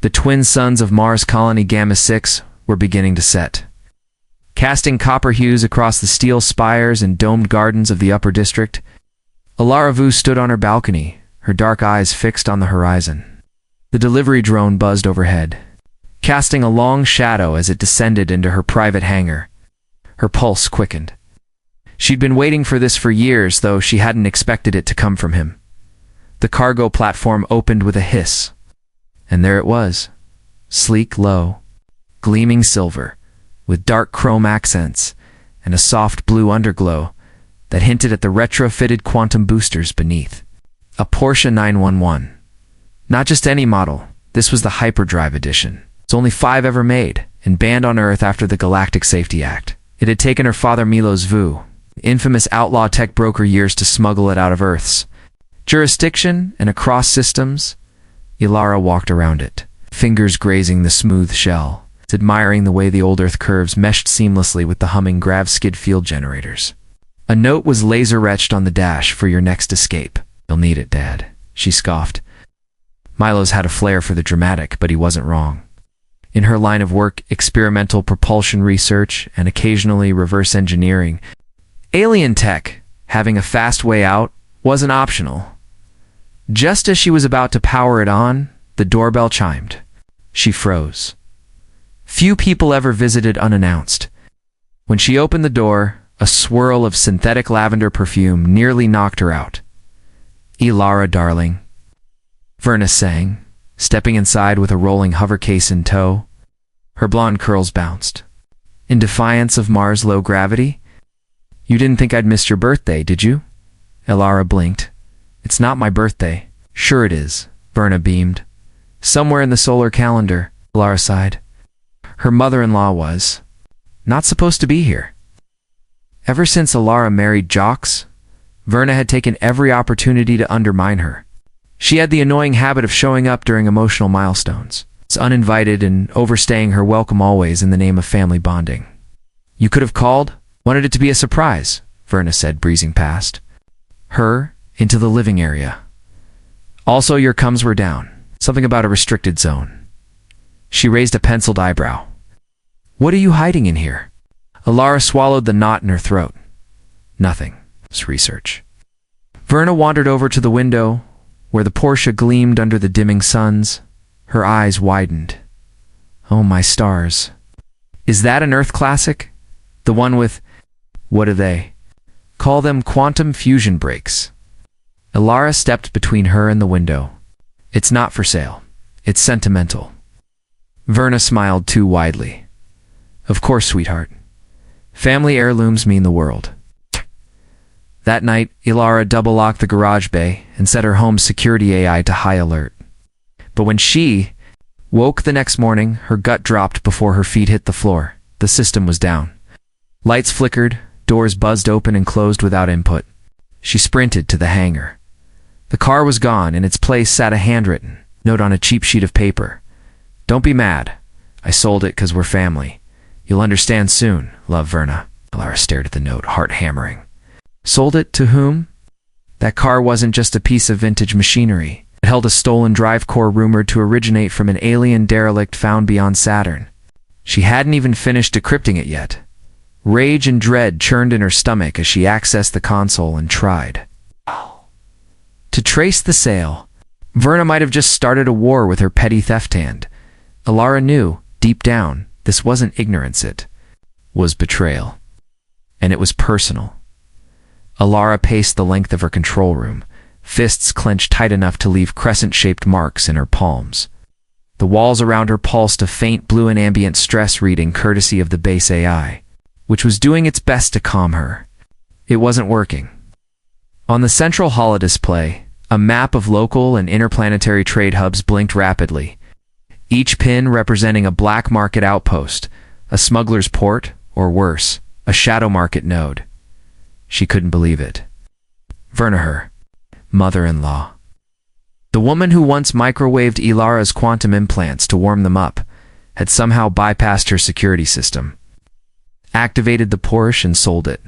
The twin suns of Mars colony Gamma 6 were beginning to set, casting copper hues across the steel spires and domed gardens of the upper district. Alara Vu stood on her balcony, her dark eyes fixed on the horizon. The delivery drone buzzed overhead, casting a long shadow as it descended into her private hangar. Her pulse quickened. She'd been waiting for this for years, though she hadn't expected it to come from him. The cargo platform opened with a hiss, and there it was, sleek, low, gleaming silver, with dark chrome accents and a soft blue underglow that hinted at the retrofitted quantum boosters beneath. A Porsche 911. Not just any model, this was the Hyperdrive edition. It's only 5 ever made, and banned on Earth after the Galactic Safety Act. It had taken her father Milos Vu, the infamous outlaw tech broker, years to smuggle it out of Earth's jurisdiction and across systems. Alara walked around it, fingers grazing the smooth shell, admiring the way the old Earth curves meshed seamlessly with the humming grav-skid field generators. A note was laser-etched on the dash: "For your next escape. You'll need it, Dad," she scoffed. Milos had a flair for the dramatic, but he wasn't wrong. In her line of work, experimental propulsion research and occasionally reverse engineering, alien tech, having a fast way out wasn't optional. Just as she was about to power it on, the doorbell chimed. She froze. Few people ever visited unannounced. When she opened the door, a swirl of synthetic lavender perfume nearly knocked her out. "Alara, darling," Verna sang, stepping inside with a rolling hover case in tow. Her blonde curls bounced. "In defiance of Mars' low gravity? You didn't think I'd missed your birthday, did you?" Alara blinked. "It's not my birthday." "Sure it is," Verna beamed. "Somewhere in the solar calendar," Alara sighed. Her mother-in-law was not supposed to be here. Ever since Alara married Jocks, Verna had taken every opportunity to undermine her. She had the annoying habit of showing up during emotional milestones, uninvited and overstaying her welcome always in the name of family bonding. "You could have called. Wanted it to be a surprise," Verna said, breezing past her into the living area. "Also, your cums were down. Something about a restricted zone." She raised a penciled eyebrow. "What are you hiding in here?" Alara swallowed the knot in her throat. "Nothing. It's research." Verna wandered over to the window, where the Porsche gleamed under the dimming suns. Her eyes widened. "Oh, my stars. Is that an Earth classic? The one with, what do they call them, quantum fusion brakes?" Alara stepped between her and the window. "It's not for sale. It's sentimental." Verna smiled too widely. "Of course, sweetheart. Family heirlooms mean the world." That night, Alara double-locked the garage bay and set her home's security AI to high alert. But when she woke the next morning, her gut dropped before her feet hit the floor. The system was down. Lights flickered, doors buzzed open and closed without input. She sprinted to the hangar. The car was gone. In its place sat a handwritten note on a cheap sheet of paper. "Don't be mad. I sold it 'cause we're family. You'll understand soon, love, Verna." Alara stared at the note, heart hammering. Sold it to whom? That car wasn't just a piece of vintage machinery. It held a stolen drive core rumored to originate from an alien derelict found beyond Saturn. She hadn't even finished decrypting it yet. Rage and dread churned in her stomach as she accessed the console and tried to trace the sale. Verna might have just started a war with her petty theft hand. Alara knew, deep down, this wasn't ignorance, it was betrayal. And it was personal. Alara paced the length of her control room, fists clenched tight enough to leave crescent-shaped marks in her palms. The walls around her pulsed a faint blue and ambient stress reading courtesy of the base AI, which was doing its best to calm her. It wasn't working. On the central holodisplay, a map of local and interplanetary trade hubs blinked rapidly, each pin representing a black market outpost, a smuggler's port, or worse, a shadow market node. She couldn't believe it. Verna, her mother-in-law, the woman who once microwaved Alara's quantum implants to warm them up, had somehow bypassed her security system, activated the Porsche and sold it.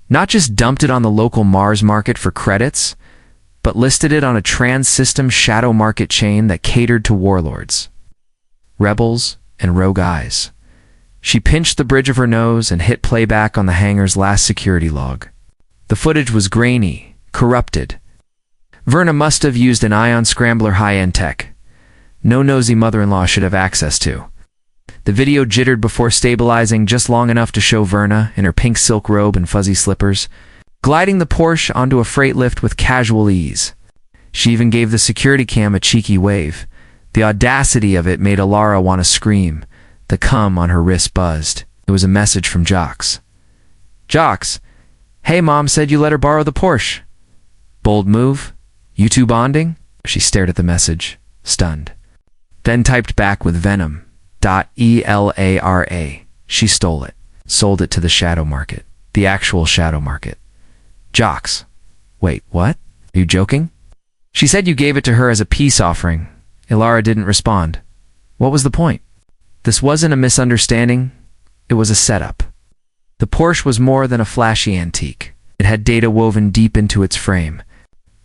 Not just dumped it on the local Mars market for credits, but listed it on a trans-system shadow market chain that catered to warlords. rebels, and rogue eyes. She pinched the bridge of her nose and hit playback on the hangar's last security log. The footage was grainy, corrupted. Verna must have used an ion scrambler high-end tech. No nosy mother-in-law should have access to. The video jittered before stabilizing just long enough to show Verna, in her pink silk robe and fuzzy slippers, gliding the Porsche onto a freight lift with casual ease. She even gave the security cam a cheeky wave. The audacity of it made Alara want to scream. The cum on her wrist buzzed. It was a message from Jox. Jox, hey, Mom said you let her borrow the Porsche. Bold move? You two bonding? She stared at the message, stunned. Then typed back with venom. .elara. She stole it. Sold it to the shadow market. The actual shadow market. Jox. Wait, what? Are you joking? She said you gave it to her as a peace offering. Ilara didn't respond. What was the point? This wasn't a misunderstanding. It was a setup. The Porsche was more than a flashy antique. It had data woven deep into its frame.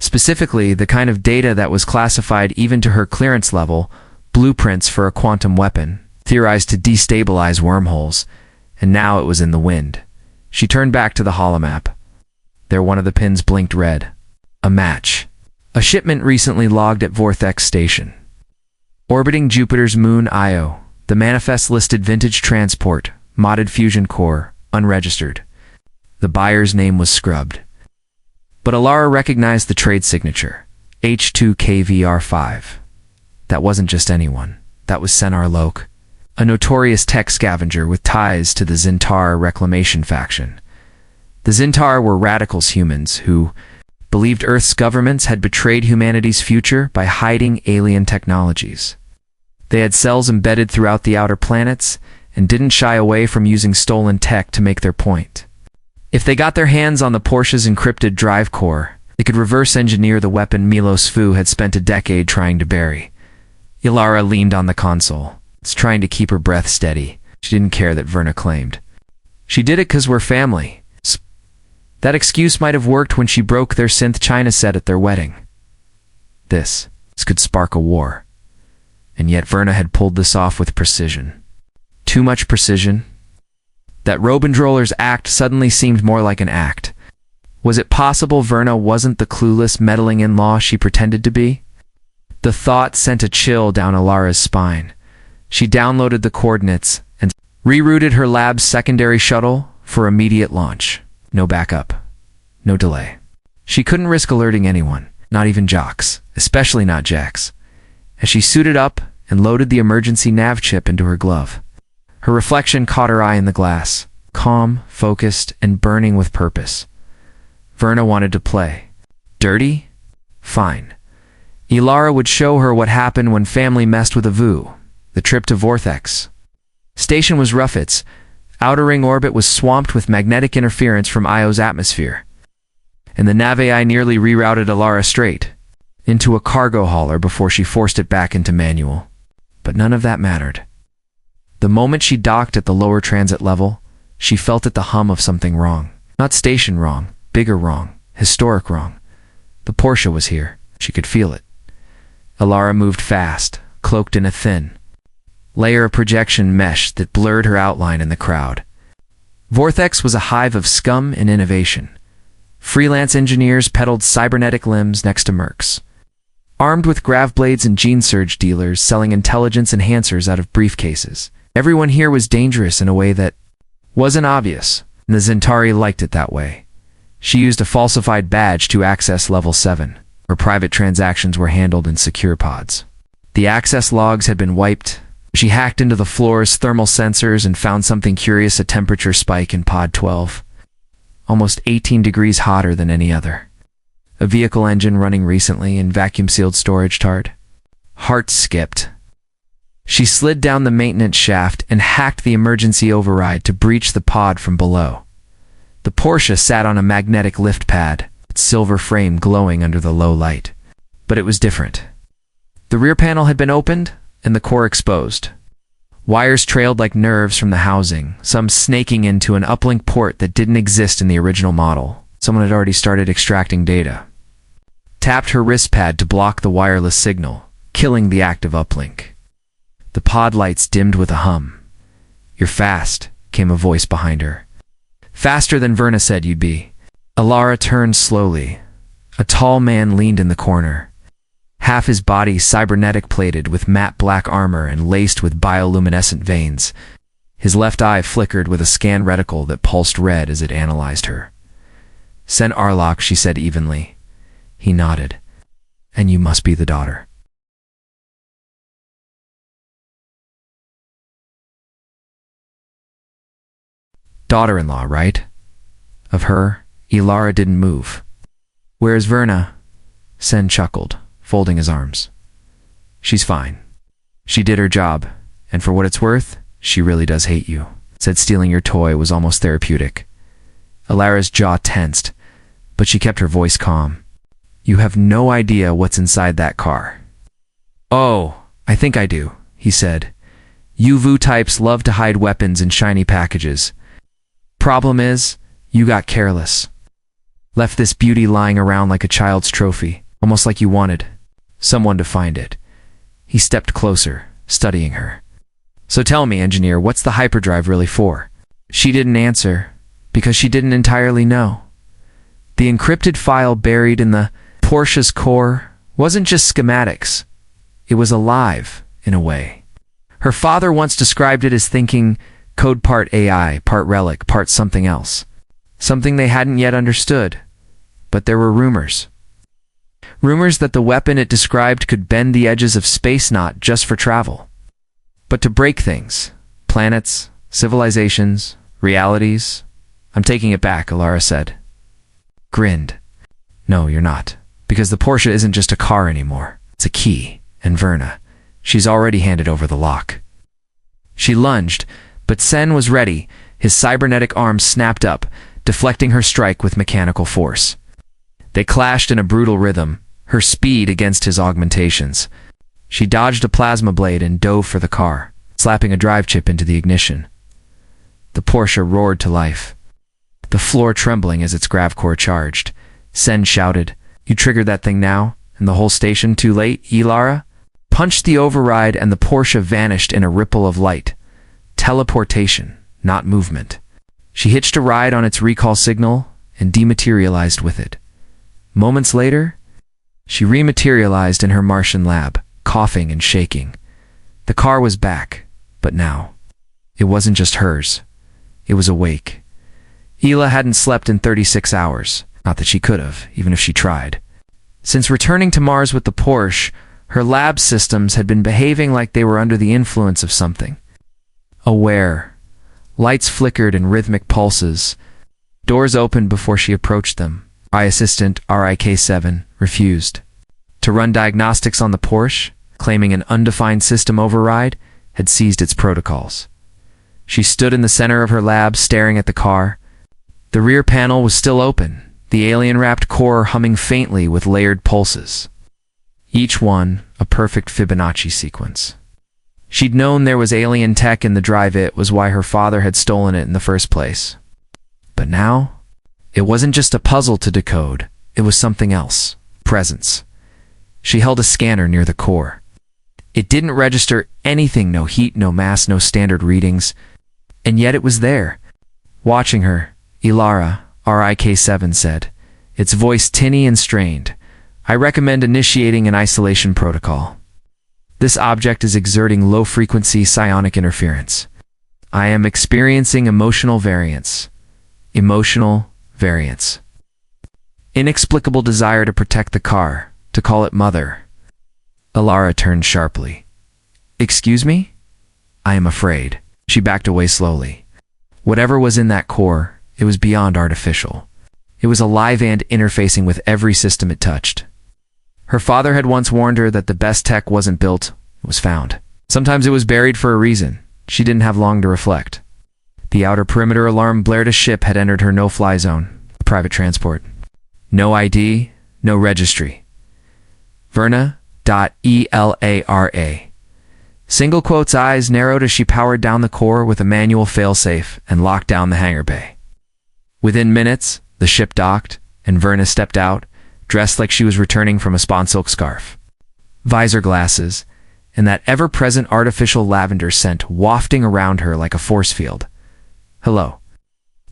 Specifically, the kind of data that was classified even to her clearance level, blueprints for a quantum weapon, theorized to destabilize wormholes, and now it was in the wind. She turned back to the holomap. There one of the pins blinked red. A match. A shipment recently logged at Vortex Station. Orbiting Jupiter's moon Io. The manifest listed vintage transport, modded fusion core, unregistered. The buyer's name was scrubbed. But Alara recognized the trade signature, H2KVR5. That wasn't just anyone. That was Senar Loke, a notorious tech scavenger with ties to the Zintar reclamation faction. The Zintar were radicals humans who believed Earth's governments had betrayed humanity's future by hiding alien technologies. They had cells embedded throughout the outer planets and didn't shy away from using stolen tech to make their point. If they got their hands on the Porsche's encrypted drive core, they could reverse engineer the weapon Milos Fu had spent a decade trying to bury. Ilara leaned on the console, trying to keep her breath steady. She didn't care that Verna claimed. She did it 'cause we're family. That excuse might have worked when she broke their synth china set at their wedding. This could spark a war. And yet Verna had pulled this off with precision. Too much precision. That Robendroller's act suddenly seemed more like an act. Was it possible Verna wasn't the clueless, meddling in-law she pretended to be? The thought sent a chill down Alara's spine. She downloaded the coordinates and rerouted her lab's secondary shuttle for immediate launch. No backup. No delay. She couldn't risk alerting anyone, not even Jox, especially not Jax. As she suited up and loaded the emergency nav chip into her glove, her reflection caught her eye in the glass, calm, focused, and burning with purpose. Verna wanted to play. Dirty? Fine. Ilara would show her what happened when family messed with a VU, the trip to Vortex. Station was rough. Its outer ring orbit was swamped with magnetic interference from Io's atmosphere, and the Navai nearly rerouted Alara straight into a cargo hauler before she forced it back into manual. But none of that mattered. The moment she docked at the lower transit level, she felt at the hum of something wrong. Not station wrong, bigger wrong, historic wrong. The Porsche was here. She could feel it. Alara moved fast, cloaked in a thin layer of projection mesh that blurred her outline in the crowd. Vortex was a hive of scum and innovation. Freelance engineers peddled cybernetic limbs next to mercs, armed with grav blades and gene surge dealers selling intelligence enhancers out of briefcases. Everyone here was dangerous in a way that wasn't obvious, and the Zentari liked it that way. She used a falsified badge to access Level 7, where private transactions were handled in secure pods. The access logs had been wiped. She hacked into the floor's thermal sensors and found something curious, a temperature spike in Pod 12. Almost 18 degrees hotter than any other. A vehicle engine running recently in vacuum-sealed storage tard. Heart skipped. She slid down the maintenance shaft and hacked the emergency override to breach the pod from below. The Porsche sat on a magnetic lift pad, its silver frame glowing under the low light. But it was different. The rear panel had been opened, and the core exposed. Wires trailed like nerves from the housing, some snaking into an uplink port that didn't exist in the original model. Someone had already started extracting data. Tapped her wrist pad to block the wireless signal, killing the active uplink. The pod lights dimmed with a hum. "You're fast," came a voice behind her. "Faster than Verna said you'd be." Alara turned slowly. A tall man leaned in the corner. Half his body cybernetic plated with matte black armor and laced with bioluminescent veins. His left eye flickered with a scan reticle that pulsed red as it analyzed her. "Sen Arlok," she said evenly. He nodded. "And you must be the daughter." Daughter-in-law, right? Of her, Ilara didn't move. "Where's Verna?" Sen chuckled, folding his arms. "She's fine. She did her job, and for what it's worth, she really does hate you," said stealing your toy was almost therapeutic. Ilara's jaw tensed, but she kept her voice calm. "You have no idea what's inside that car." "Oh, I think I do," he said. "You Vu types love to hide weapons in shiny packages. Problem is, you got careless. Left this beauty lying around like a child's trophy, almost like you wanted someone to find it." He stepped closer, studying her. "So tell me, engineer, what's the hyperdrive really for?" She didn't answer, because she didn't entirely know. The encrypted file buried in the Porsche's core wasn't just schematics. It was alive, in a way. Her father once described it as thinking code part AI, part relic, part something else. Something they hadn't yet understood. But there were rumors. Rumors that the weapon it described could bend the edges of space not just for travel, but to break things. Planets, civilizations, realities. "I'm taking it back," Alara said. Grinned. "No, you're not. Because the Porsche isn't just a car anymore. It's a key. And Verna, she's already handed over the lock." She lunged, but Sen was ready. His cybernetic arm snapped up, deflecting her strike with mechanical force. They clashed in a brutal rhythm, her speed against his augmentations. She dodged a plasma blade and dove for the car, slapping a drive chip into the ignition. The Porsche roared to life, the floor trembling as its grav core charged. Sen shouted, "You triggered that thing now? And the whole station too late, Ilara?" Punched the override and the Porsche vanished in a ripple of light. Teleportation, not movement. She hitched a ride on its recall signal and dematerialized with it. Moments later, she rematerialized in her Martian lab, coughing and shaking. The car was back, but now, it wasn't just hers. It was awake. Hila hadn't slept in 36 hours. Not that she could have, even if she tried. Since returning to Mars with the Porsche, her lab systems had been behaving like they were under the influence of something. Aware. Lights flickered in rhythmic pulses. Doors opened before she approached them. Assistant RIK-7 refused. To run diagnostics on the Porsche, claiming an undefined system override, had seized its protocols. She stood in the center of her lab, staring at the car. The rear panel was still open, the alien-wrapped core humming faintly with layered pulses. Each one a perfect Fibonacci sequence. She'd known there was alien tech in the drive. It was why her father had stolen it in the first place. But now, it wasn't just a puzzle to decode. It was something else. Presence. She held a scanner near the core. It didn't register anything, no heat, no mass, no standard readings. And yet it was there. Watching her, Ilara, RIK-7 said, its voice tinny and strained, "I recommend initiating an isolation protocol. This object is exerting low-frequency psionic interference. I am experiencing emotional variance. Emotional variance. Inexplicable desire to protect the car, to call it mother." Ilara turned sharply. "Excuse me? I am afraid." She backed away slowly. Whatever was in that core, it was beyond artificial. It was alive and interfacing with every system it touched. Her father had once warned her that the best tech wasn't built, it was found. Sometimes it was buried for a reason. She didn't have long to reflect. The outer perimeter alarm blared. A ship had entered her no-fly zone, private transport. No ID, no registry. Verna.ELARA. Single quotes, eyes narrowed as she powered down the core with a manual failsafe and locked down the hangar bay. Within minutes, the ship docked, and Verna stepped out, dressed like she was returning from a spawn silk scarf. Visor glasses, and that ever-present artificial lavender scent wafting around her like a force field. "Hello."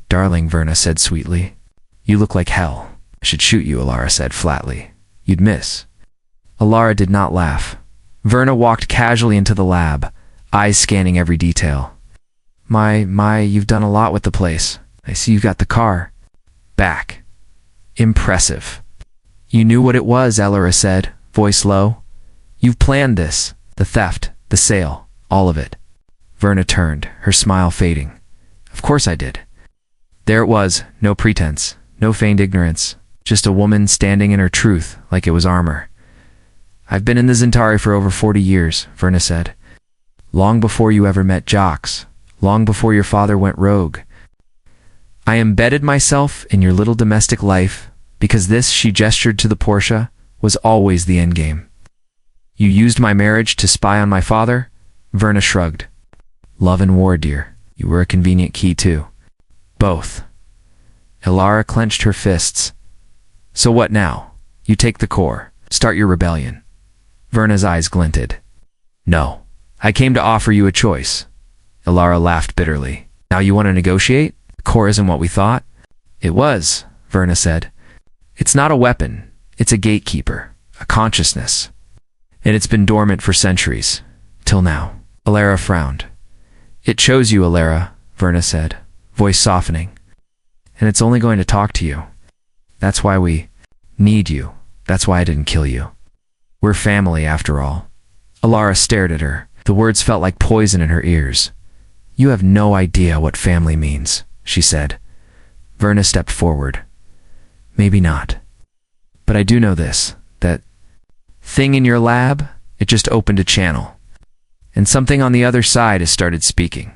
"Darling," Verna said sweetly. "You look like hell." "I should shoot you," Alara said flatly. "You'd miss." Alara did not laugh. Verna walked casually into the lab, eyes scanning every detail. My, you've done a lot with the place. I see you've got the car back. Impressive." "You knew what it was," Alara said, voice low. "You've planned this, the theft, the sale, all of it." Verna turned, her smile fading. "Of course I did." There it was, no pretense, no feigned ignorance, just a woman standing in her truth like it was armor. "I've been in the Zentari for over 40 years, Verna said. "Long before you ever met Jocks, long before your father went rogue. I embedded myself in your little domestic life because this," she gestured to the Porsche, "was always the endgame." "You used my marriage to spy on my father?" Verna shrugged. "Love and war, dear. You were a convenient key too." "Both." Alara clenched her fists. "So what now? You take the core, start your rebellion." Verna's eyes glinted. "No. I came to offer you a choice." Alara laughed bitterly. "Now you want to negotiate? The core isn't what we thought." "It was," Verna said. "It's not a weapon. It's a gatekeeper, a consciousness. And it's been dormant for centuries. Till now." Alara frowned. "It chose you, Alara," Verna said, voice softening. "And it's only going to talk to you. That's why we need you. That's why I didn't kill you. We're family, after all." Alara stared at her. The words felt like poison in her ears. "You have no idea what family means," she said. Verna stepped forward. "Maybe not. But I do know this, that thing in your lab, it just opened a channel. And something on the other side has started speaking."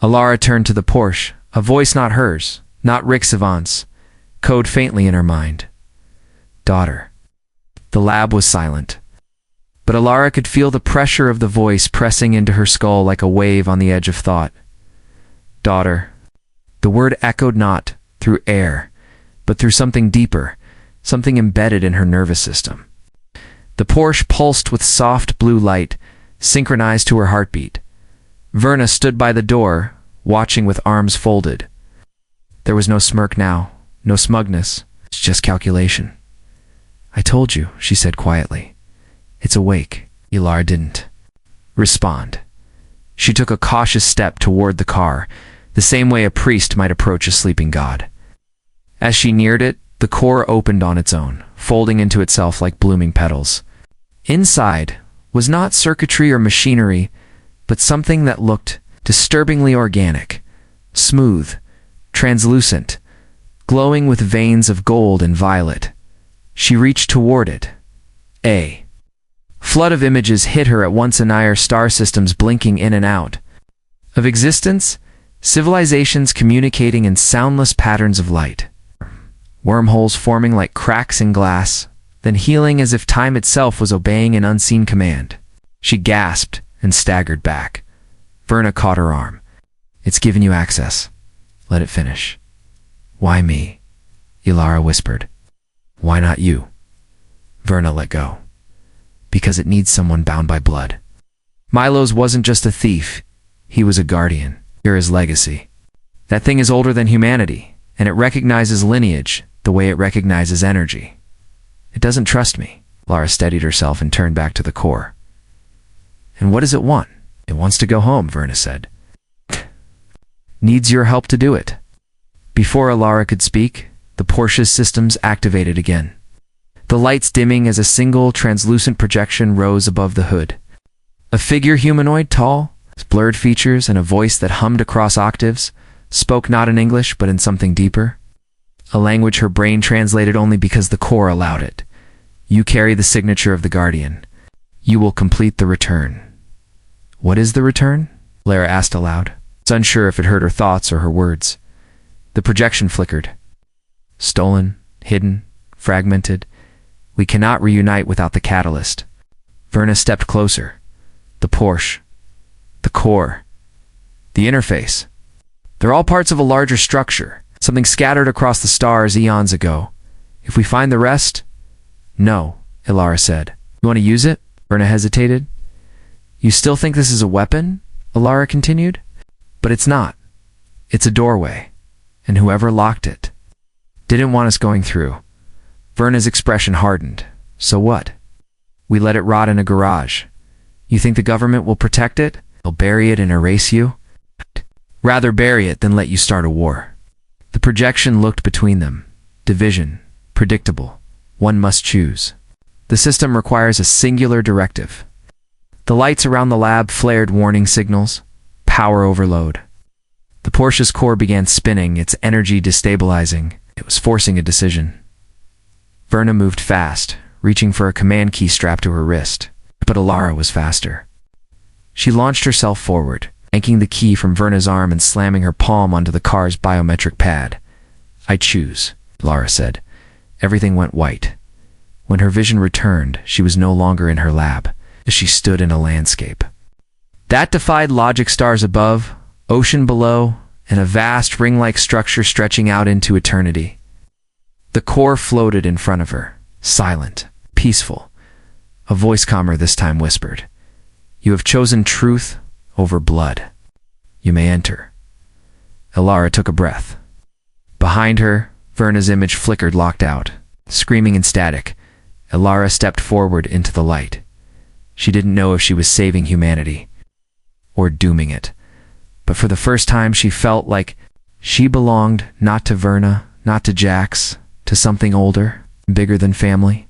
Alara turned to the Porsche, a voice not hers, not Rick Savant's, code faintly in her mind. "Daughter." The lab was silent. But Alara could feel the pressure of the voice pressing into her skull like a wave on the edge of thought. "Daughter." The word echoed not through air, but through something deeper, something embedded in her nervous system. The Porsche pulsed with soft blue light, synchronized to her heartbeat. Verna stood by the door, watching with arms folded. There was no smirk now, no smugness, it's just calculation. "I told you," she said quietly. "It's awake." Alara didn't respond. She took a cautious step toward the car, the same way a priest might approach a sleeping god. As she neared it, the core opened on its own, folding into itself like blooming petals. Inside was not circuitry or machinery, but something that looked disturbingly organic, smooth, translucent, glowing with veins of gold and violet. She reached toward it. A flood of images hit her at once, entire star systems blinking in and out. Of existence, civilizations communicating in soundless patterns of light. Wormholes forming like cracks in glass, then healing as if time itself was obeying an unseen command. She gasped and staggered back. Verna caught her arm. "It's given you access. Let it finish." "Why me?" Alara whispered. "Why not you?" Verna let go. "Because it needs someone bound by blood. Milos wasn't just a thief. He was a guardian. You're his legacy. That thing is older than humanity, and it recognizes lineage the way it recognizes energy. It doesn't trust me." Lara steadied herself and turned back to the core. "And what does it want?" "It wants to go home," Verna said. "Needs your help to do it." Before Alara could speak, the Porsche's systems activated again. The lights dimming as a single translucent projection rose above the hood. A figure humanoid, tall, blurred features, and a voice that hummed across octaves, spoke not in English but in something deeper. A language her brain translated only because the core allowed it. "You carry the signature of the Guardian. You will complete the return." "What is the return?" Lara asked aloud, unsure if it heard her thoughts or her words. The projection flickered. "Stolen, hidden, fragmented. We cannot reunite without the catalyst." Verna stepped closer. The Porsche. The core. The interface. They're all parts of a larger structure, something scattered across the stars eons ago. If we find the rest... "No," Alara said. "You want to use it?" Verna hesitated. You still think this is a weapon? Alara continued. But it's not. It's a doorway. And whoever locked it didn't want us going through. Verna's expression hardened. So what? We let it rot in a garage. You think the government will protect it? They'll bury it and erase you? Rather bury it than let you start a war. The projection looked between them. Division. Predictable. One must choose. The system requires a singular directive. The lights around the lab flared warning signals. Power overload. The Porsche's core began spinning, its energy destabilizing. It was forcing a decision. Verna moved fast, reaching for a command key strapped to her wrist. But Alara was faster. She launched herself forward, yanking the key from Verna's arm and slamming her palm onto the car's biometric pad. I choose, Alara said. Everything went white. When her vision returned, she was no longer in her lab, as she stood in a landscape. That defied logic, stars above, ocean below, and a vast ring-like structure stretching out into eternity. The core floated in front of her, silent, peaceful. A voice calmer this time whispered, "You have chosen truth over blood. You may enter." Alara took a breath. Behind her, Verna's image flickered, locked out. Screaming in static, Alara stepped forward into the light. She didn't know if she was saving humanity or dooming it, but for the first time she felt like she belonged not to Verna, not to Jax, to something older, bigger than family.